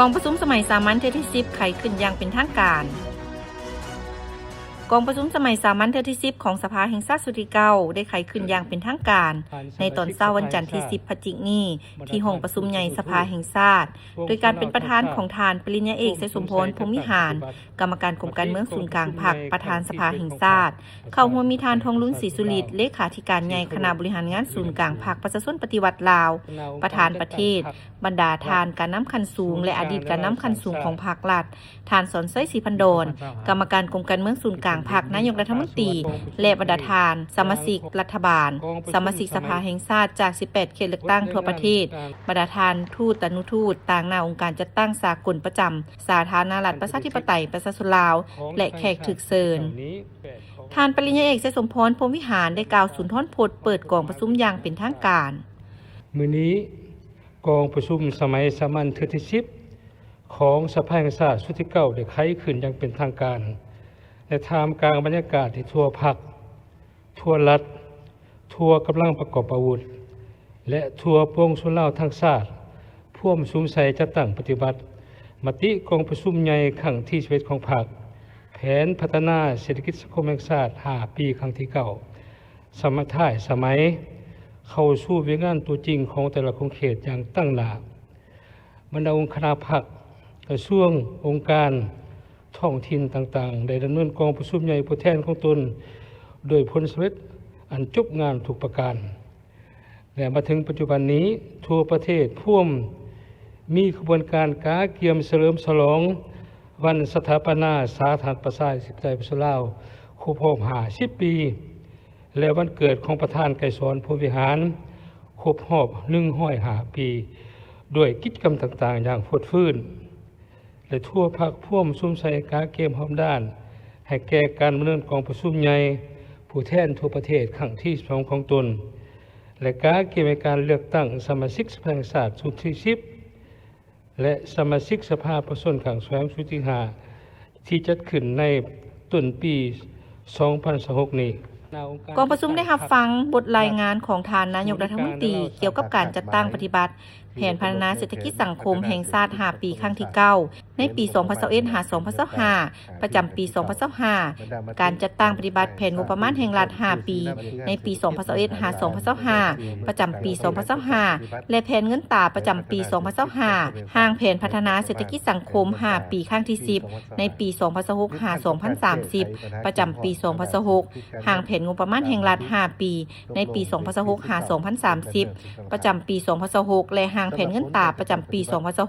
กองประชุมสมัยสามัญเทื่อที่10ไขขึ้นอย่างเป็นทางการกองประชุมสมัยสามัญเทื่อที่10ของสภาแห่งชาติสุดที่9ได้ไขขึ้นอย่างเป็นทางการในตอนเช้าวันจันทร์ที่10พฤศจิกายนนี้ที่ห้องประชุมใหญ่สภาแห่งชาติโดยการเป็นประธานของทานปริญญาเอกไสยสมพรพรหมวิหารกรรมการกรมการเมืองศูนย์กลางพรรคประธานสภาแห่งชาติเข้าร่วมมีทานทองลุ้นศรีสุฤทธิ์เลขาธิการใหญ่คณะบริหารงานศูนย์กลางพรรคประชาชนปฏิวัติลาวประธานประเทศบรรดาทานการน้ำคันสูงและอดีตการน้ำคันสูงของพรรครัฐทานสอนไส้ศรีพันดรกรรมการกรมการเมืองศูนย์กลางพรรคนายกรัฐมนตรีและบรรดาทานสมาชิกรัฐบาลสมาชิกสภาแห่งชาติจาก18เขตเลือกตั้งทั่วประเทศบรรดาทานทูตอนุทูตต่างหน้าองค์การจัดตั้งสากลประจำสาธารณรัฐประชาธิปไตยประชาชนลาวและแขกถึกเชิญทานปริญญาเอกไสยสมพรพรหมวิหารได้กล่าวสุนทรพจน์เปิดกองประชุมอย่างเป็นทางการมื้อนี้กองประชุมสมัยสามัญเทื่อที่10ของสภาแห่งชาติสุดที่9ได้ไขขึ้นอย่างเป็นทางการในท่ามกลางบรรยากาศที่ทั่วพรรคทั่วรัฐทั่วกำลังประกอบอาวุธและทั่วปวงชนลาวทั้งชาติร่วมสุมใส่จัดตั้งปฏิบัติมติกองประชุมใหญ่ครั้งที่11ของพรรคแผนพัฒนาเศรษฐกิจสังคมแห่งชาติ5ปีครั้งที่9สมัยท้ายสมัยเข้าสู่เวียงานตัวจริงของแต่ละโครงเขตอย่างตั้งหน้าบรรดาองค์คณะพรรคกระทรวงองค์การท้องถิ่นต่างๆได้ดำเนินกองประชุมใหญ่ผู้แทนของตนโดยผลสำเร็จอันจบงานทุกประการและมาถึงปัจจุบันนี้ทั่วประเทศพ่วมมีขบวนการกาเกียมเฉลิมฉลองวันสถาปนาสาธารณประชาธิปไตยประชาชนลาวครบรอบ50 ปีและวันเกิดของประธานไกรสอนพรหมวิหารครบรอบ105 ปีด้วยกิจกรรมต่างๆอย่างฟดฟื้นและทั่วภาคพ่วมซุ่มใส่กาเกมพร้อมด้านให้แก่การดำเนินกองประชุมใหญ่ผู้แทนทั่วประเทศครั้งที่2ของตนและกาเกมในการเลือกตั้งสมาชิกสภาแห่งชาติสุดที่10และสมาชิกสภาประชาชนครั้งสุดที่5ที่จัดขึ้นในต้นปี2026นี้กองประชุมได้รับฟังบทรายงานของทานนายกรัฐมนตรีเกี่ยวกับการจัดตั้งปฏิบัติแผนพัฒนาเศรษฐกิจสังคมแห่งชาติ5ปีครั้งที่9ในปี2021-2025ประจำปี2025การจัดตั้งปฏิบัติแผนงบประมาณแห่งรัฐ5ปีในปี2021-2025ประจำปี2025และแผนเงินตราประจำปี2025ห่างแผนพัฒนาเศรษฐกิจสังคม5ปีครั้งที่10ในปี2026-2030ประจำปี2026ห่างแผนงบประมาณแห่งรัฐ5ปีในปี2026-2030ประจำปี2026และห่างแผนเงินตราประจำปี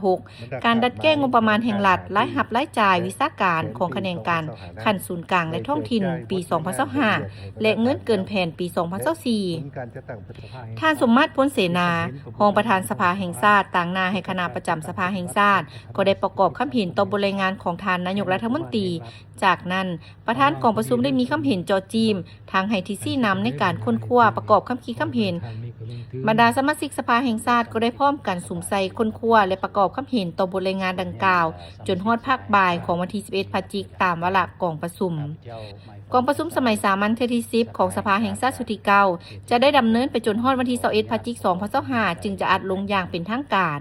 2026การดัดแก้งบประมาณแห่งรัฐรายรับรายจ่ายวิชาการของคะแนนการขั้นศูนย์กลางและท้องถิ่นปี2025และเงินเกินแผนปี2024ท่านสมมาตรพ้นเสนารองประธานสภาแห่งชาติต่างหน้าให้คณะประจำสภาแห่งชาติก็ได้ประกอบคำเห็นต่อบทรายงานของทานนายกรัฐมนตรีจากนั้นประธานกองประชุมได้มีคำเห็นจอจีมทางให้ที่ซี่นำในการค้นคว้าประกอบคำคิดคำเห็นบรรดาสมาชิกสภาแห่งชาติก็ได้พร้อมกันสุมใส่ค้นคว้าและประกอบคำเห็นต่อบทรายงานดังกล่าวจนฮอดภาคบ่ายของวันที่11พฤศจิกายนตามวาระกองประชุมกองประชุมสมัยสามัญเทื่อที่10ของสภาแห่งชาติสุดที่9จะได้ดำเนินไปจนฮอดวันที่21พฤศจิกายน2025จึงจะอัดลงอย่างเป็นทางการ